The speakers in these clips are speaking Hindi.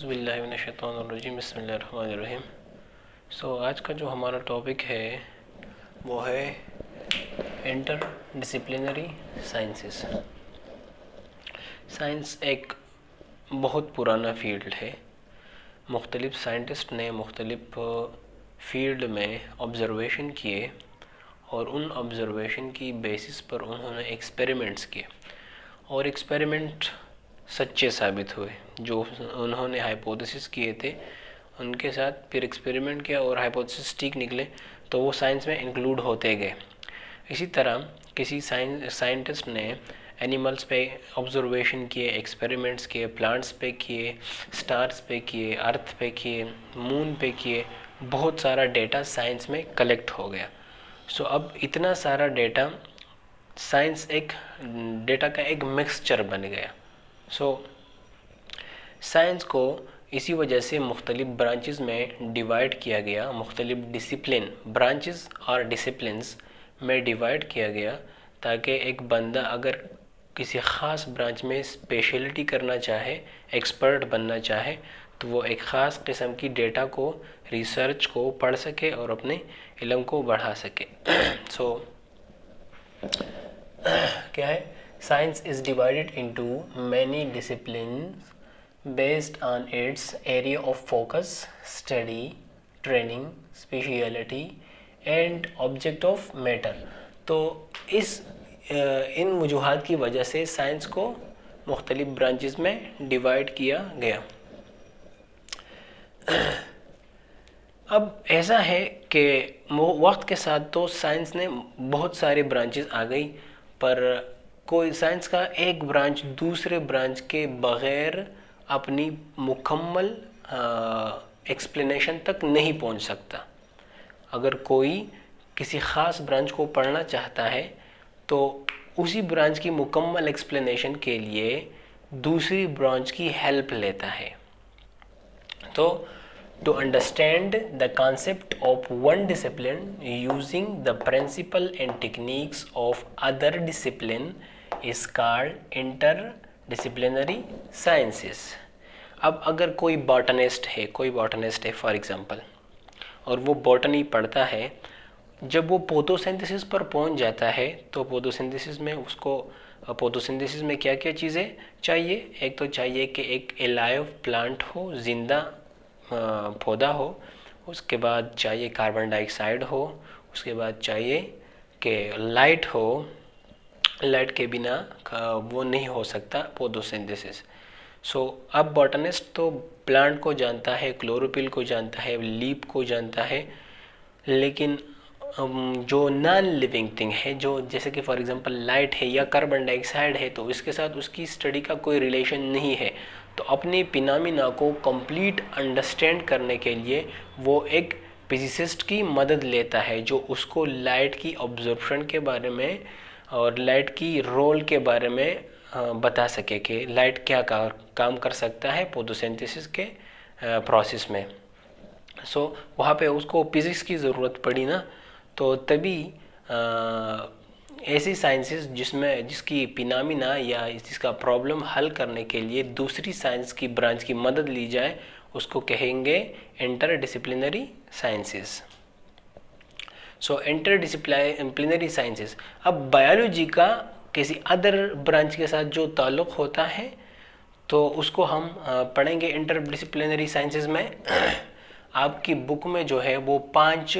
औज़ुबिल्लाहिमिनश्शैतानिर्रजीम बिस्मिल्लाहिर्रहमानिर्रहीम। आज का जो हमारा टॉपिक है वो है इंटर डिसिप्लिनरी साइंसेस। साइंस एक बहुत पुराना फील्ड है। मुख्तलिफ साइंटिस्ट ने मुख्तलिफ फील्ड में ऑब्ज़र्वेशन किए और उन ऑब्ज़र्वेशन की बेसिस पर उन्होंने एक्सपेरिमेंट्स किए और एक्सपेरिमेंट सच्चे साबित हुए। जो उन्होंने हाइपोथेसिस किए थे उनके साथ फिर एक्सपेरिमेंट किया और हाइपोथेसिस ठीक निकले तो वो साइंस में इंक्लूड होते गए। इसी तरह किसी साइंटिस्ट ने एनिमल्स पे ऑब्जर्वेशन किए, एक्सपेरिमेंट्स किए, प्लांट्स पे किए, स्टार्स पे किए, अर्थ पे किए, मून पे किए, बहुत सारा डेटा साइंस में कलेक्ट हो गया। अब इतना सारा डेटा साइंस एक डेटा का एक मिक्सचर बन गया। साइंस को इसी वजह से मुख्तलिफ ब्रांचेस में डिवाइड किया गया, मुख्तलिफ डिसिप्लिन ब्रांचेस और डिसिप्लिन्स में डिवाइड किया गया ताकि एक बंदा अगर किसी ख़ास ब्रांच में स्पेशलिटी करना चाहे, एक्सपर्ट बनना चाहे, तो वो एक ख़ास किस्म की डेटा को, रिसर्च को पढ़ सके और अपने इल्म को बढ़ा सके। क्या है? Science is divided into many disciplines based on its area of focus, study, training, speciality and object of matter। तो इन वजूहात की वजह से साइंस को मुख्तलिफ ब्रांचेस में डिवाइड किया गया। अब ऐसा है कि वक्त के साथ तो साइंस ने बहुत सारे ब्रांचेस आ गई, पर कोई साइंस का एक ब्रांच दूसरे ब्रांच के बग़ैर अपनी मुकम्मल एक्सप्लेनेशन तक नहीं पहुंच सकता। अगर कोई किसी ख़ास ब्रांच को पढ़ना चाहता है तो उसी ब्रांच की मुकम्मल एक्सप्लेनेशन के लिए दूसरी ब्रांच की हेल्प लेता है। तो to understand the concept of one discipline using the principle and techniques of other discipline is called interdisciplinary sciences. अब अगर कोई बॉटनिस्ट है फॉर एग्जांपल, और वो बॉटनी पढ़ता है, जब वो फोटोसिंथेसिस पर पहुंच जाता है तो फोटोसिंथेसिस में क्या क्या चीज़ें चाहिए? एक तो चाहिए कि एक एलाइव प्लांट हो, जिंदा पौधा हो, उसके बाद चाहिए कार्बन डाइऑक्साइड हो, उसके बाद चाहिए कि लाइट हो, लाइट के बिना वो नहीं हो सकता फोटोसिंथेसिस। अब बॉटनिस्ट तो प्लांट को जानता है, क्लोरोफिल को जानता है, लीफ को जानता है, लेकिन जो नॉन लिविंग थिंग है, जो जैसे कि फॉर एग्जांपल लाइट है या कार्बन डाइऑक्साइड है, तो इसके साथ उसकी स्टडी का कोई रिलेशन नहीं है। तो अपने फिनोमेना को कंप्लीट अंडरस्टैंड करने के लिए वो एक फिजिसिस्ट की मदद लेता है, जो उसको लाइट की ऑब्जर्प्शन के बारे में और लाइट की रोल के बारे में बता सके कि लाइट क्या काम कर सकता है फोटोसिंथेसिस के प्रोसेस में। वहाँ पे उसको फिज़िक्स की ज़रूरत पड़ी ना, तो तभी ऐसी साइंसेस जिसकी फिनोमेना या जिसका प्रॉब्लम हल करने के लिए दूसरी साइंस की ब्रांच की मदद ली जाए, उसको कहेंगे inter disciplinary sciences. Inter disciplinary sciences. अब बायोलॉजी का किसी अदर ब्रांच के साथ जो ताल्लुक़ होता है तो उसको हम पढ़ेंगे इंटर डिसिप्लिनरी साइंसेस में। आपकी बुक में जो है वो 5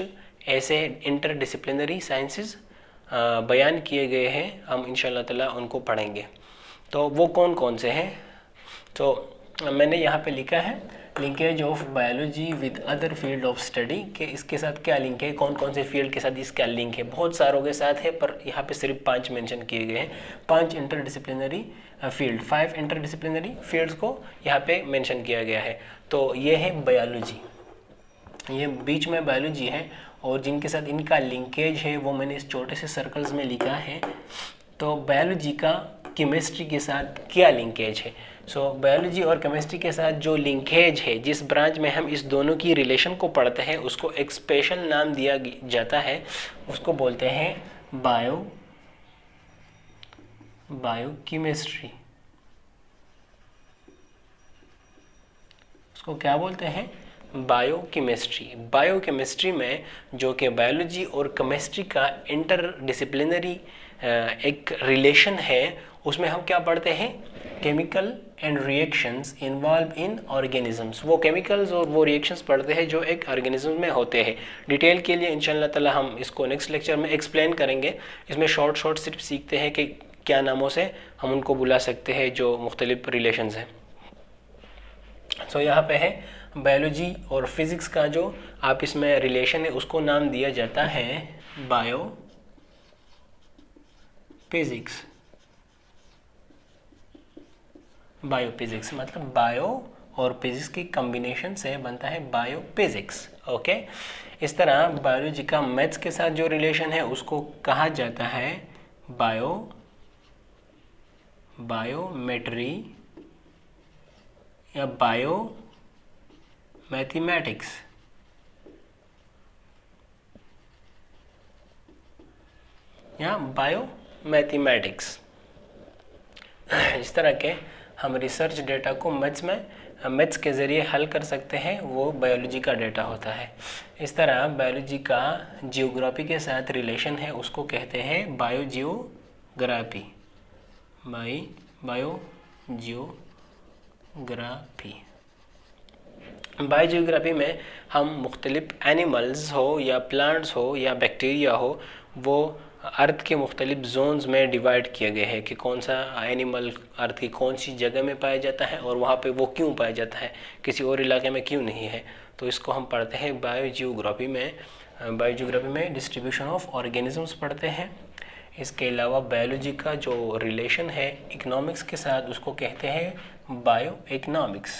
ऐसे इंटर डिसिप्लिनरी साइंसेस बयान किए गए हैं, हम इंशाल्लाह ताला उनको पढ़ेंगे। तो वो कौन कौन से हैं? तो मैंने यहाँ पे लिखा है linkage of biology with other field of study, के इसके साथ क्या लिंक है, कौन कौन से फील्ड के साथ इसका लिंक है। बहुत सारों के साथ है, पर यहाँ पे सिर्फ 5 मेंशन किए गए हैं। 5 inter disciplinary field, 5 inter disciplinary fields को यहाँ पे मेंशन किया गया है। तो ये है बायोलॉजी, ये बीच में बायोलॉजी है, और जिनके साथ इनका लिंकेज है वो मैंने इस छोटे से सर्कल्स में लिखा है। तो बायोलॉजी का केमिस्ट्री के साथ क्या लिंकेज है? बायोलॉजी और केमिस्ट्री के साथ जो लिंकेज है, जिस ब्रांच में हम इस दोनों की रिलेशन को पढ़ते हैं, उसको एक स्पेशल नाम दिया जाता है, उसको बोलते हैं बायोकेमिस्ट्री। उसको क्या बोलते हैं? बायोकेमिस्ट्री। बायोकेमिस्ट्री में जो कि बायोलॉजी और केमिस्ट्री का इंटरडिसिप्लिनरी एक रिलेशन है, उसमें हम क्या पढ़ते हैं? Chemical and reactions involve in organisms. वो केमिकल्स और वो रिएक्शंस पढ़ते हैं जो एक ऑर्गेनिज्म में होते हैं। डिटेल के लिए इंशाअल्लाह ताला हम इसको नेक्स्ट लेक्चर में एक्सप्लेन करेंगे। इसमें शॉर्ट सिर्फ सीखते हैं कि क्या नामों से हम उनको बुला सकते हैं जो मुख्तलिफ रिलेशंस हैं। सो यहाँ पे है बायोलॉजी और फिज़िक्स का जो आप इसमें रिलेशन है उसको नाम दिया जाता है बायो फिजिक्स। बायोफिजिक्स मतलब बायो और फिजिक्स की कॉम्बिनेशन से बनता है बायोफिजिक्स। ओके, इस तरह बायोलॉजी का मैथ्स के साथ जो रिलेशन है उसको कहा जाता है बायोमेट्री या बायो मैथमेटिक्स। या बायो मैथमेटिक्स। इस तरह के हम रिसर्च डेटा को मैथ्स के ज़रिए हल कर सकते हैं, वो बायोलॉजी का डेटा होता है। इस तरह बायोलॉजी का जियोग्राफी के साथ रिलेशन है, उसको कहते हैं बायोजियोग्राफी। बायोजियोग्राफी में हम मुख्तलिफ एनिमल्स हो या प्लांट्स हो या बैक्टीरिया हो, वो अर्थ के मुख्तलिफ जोन्स में डिवाइड किए गए हैं कि कौन सा एनिमल अर्थ की कौन सी जगह में पाया जाता है और वहाँ पे वो क्यों पाया जाता है, किसी और इलाके में क्यों नहीं है। तो इसको हम पढ़ते हैं बायोजियोग्राफी में। बायोजियोग्राफी में डिस्ट्रीब्यूशन ऑफ ऑर्गेनिजम्स पढ़ते हैं। इसके अलावा बायोलॉजी का जो रिलेशन है इकोनॉमिक्स के साथ उसको कहते हैं बायो इकोनॉमिक्स।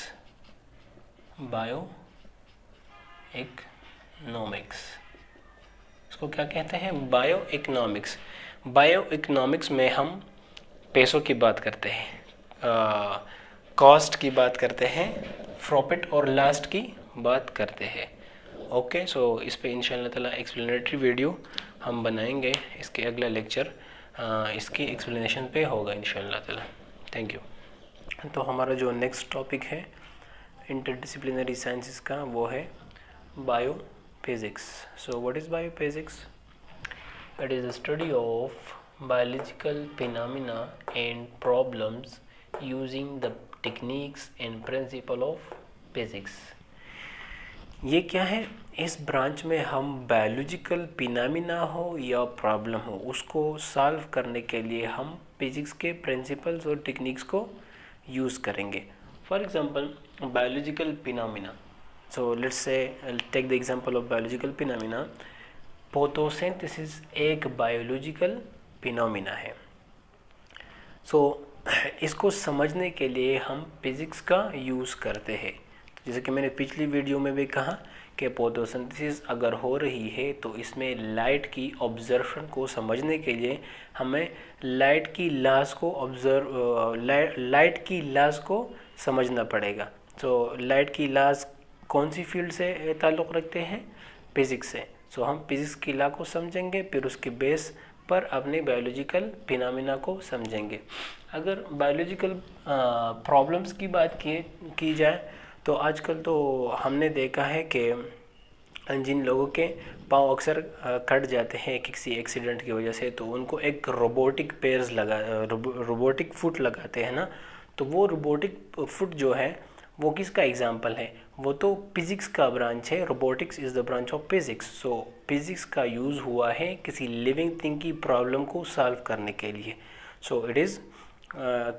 इसको क्या कहते हैं? Bio economics. बायो इकोनॉमिक्स में हम पैसों की बात करते हैं, कॉस्ट की बात करते हैं, प्रॉफिट और लॉस की बात करते हैं। ओके, सो इस पे इंशाअल्लाह ताला एक्सप्लेनेटरी वीडियो हम बनाएंगे। इसके अगला लेक्चर इसकी एक्सप्लेनेशन पे होगा इंशाअल्लाह ताला। Thank you. तो हमारा जो नेक्स्ट टॉपिक है इंटरडिसिप्लिनरी साइंसेस का, वो है biophysics. So what is biophysics? It is the study of biological phenomena and problems using the techniques and principle of physics. ये क्या है? इस ब्रांच में हम बायोलॉजिकल फिनोमेना हो या प्रॉब्लम हो उसको सॉल्व करने के लिए हम फिजिक्स के प्रिंसिपल्स और टेक्निक्स को यूज़ करेंगे। For example biological phenomena. So let's say I'll take the example of biological phenomena. Photosynthesis एक biological phenomena है। So इसको समझने के लिए हम फिजिक्स का यूज़ करते हैं। जैसे कि मैंने पिछली वीडियो में भी कहा कि फोटोसिंथेसिस अगर हो रही है तो इसमें लाइट की ऑब्जर्वेशन को समझने के लिए हमें लाइट की लॉस को समझना पड़ेगा। तो लाइट की लॉस कौन सी फील्ड से ताल्लुक़ रखते हैं? फिज़िक्स से। सो हम फिज़िक्स की लॉ को समझेंगे, फिर उसके बेस पर अपने बायोलॉजिकल फिनोमेना को समझेंगे। अगर बायोलॉजिकल प्रॉब्लम्स की बात की जाए तो आजकल तो हमने देखा है कि जिन लोगों के पाँव अक्सर कट जाते हैं किसी एक्सीडेंट की वजह से, तो उनको एक रोबोटिक फुट लगाते हैं ना। तो वो रोबोटिक फुट जो है वो किसका एग्जाम्पल है? वो तो फिज़िक्स का ब्रांच है। Robotics is the branch of physics. So physics का यूज़ हुआ है किसी लिविंग थिंग की प्रॉब्लम को सॉल्व करने के लिए। So it is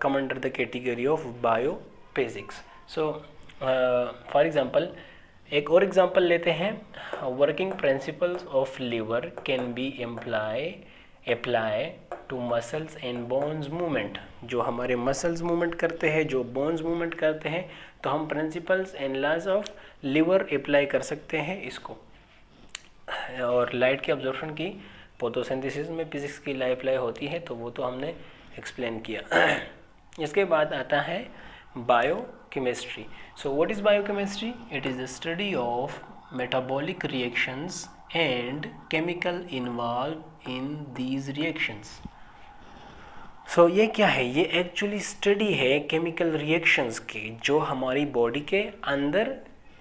come under the category of biophysics. So for example एक और एग्जांपल लेते हैं। Working principles of lever can be apply to muscles and bones movement. जो हमारे मसल्स मूवमेंट करते हैं, जो बोन्स मूवमेंट करते हैं, तो हम principles and laws of lever apply कर सकते हैं इसको। और लाइट की ऑब्जर्वेशन की फोटोसिंथेसिस में फिजिक्स की लाइफ अप्लाई होती है, तो वो तो हमने एक्सप्लेन किया। इसके बाद आता है biochemistry. So what is biochemistry? It is the study of metabolic reactions and chemical involve in these reactions. So ये क्या है, ये एक्चुअली स्टडी है केमिकल रिएक्शंस की जो हमारी बॉडी के अंदर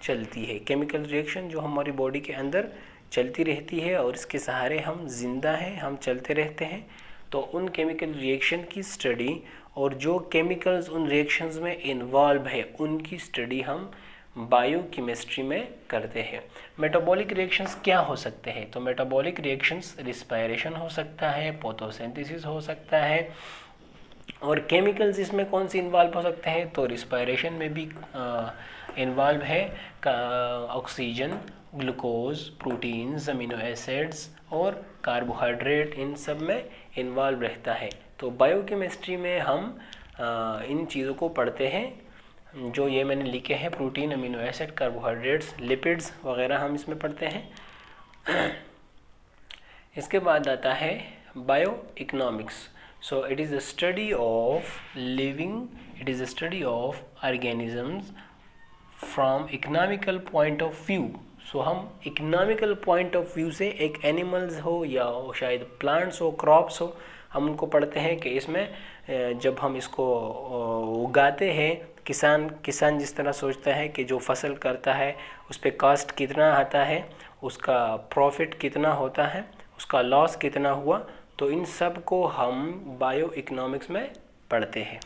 चलती है, केमिकल रिएक्शन जो हमारी बॉडी के अंदर चलती रहती है और इसके सहारे हम जिंदा हैं, हम चलते रहते हैं। तो उन केमिकल रिएक्शन की स्टडी और जो केमिकल्स उन रिएक्शंस में इन्वॉल्व है उनकी स्टडी हम बायोकेमिस्ट्री में करते हैं। मेटाबॉलिक रिएक्शंस क्या हो सकते हैं, तो मेटाबॉलिक रिएक्शंस रिस्पायरेशन हो सकता है, फोटोसिंथेसिस हो सकता है, और केमिकल्स इसमें कौन से इन्वॉल्व हो सकते हैं, तो रिस्पायरेशन में भी इन्वॉल्व है oxygen, glucose, proteins, amino acids और कार्बोहाइड्रेट, इन सब में इन्वॉल्व रहता है। तो बायोकेमिस्ट्री में हम इन चीज़ों को पढ़ते हैं जो ये मैंने लिखे हैं, protein, amino acid, carbohydrates, lipids वगैरह हम इसमें पढ़ते हैं। इसके बाद आता है bio economics. So it is the study of living, it is the study of organisms from economical point of view. So हम इकोनॉमिकल पॉइंट ऑफ व्यू से एक एनिमल्स हो या शायद प्लांट्स हो, क्रॉप्स हो, हम उनको पढ़ते हैं कि इसमें जब हम इसको उगाते हैं, किसान जिस तरह सोचता है कि जो फसल करता है उस पर कॉस्ट कितना आता है, उसका प्रॉफिट कितना होता है, उसका लॉस कितना हुआ, तो इन सब को हम बायो इकोनॉमिक्स में पढ़ते हैं।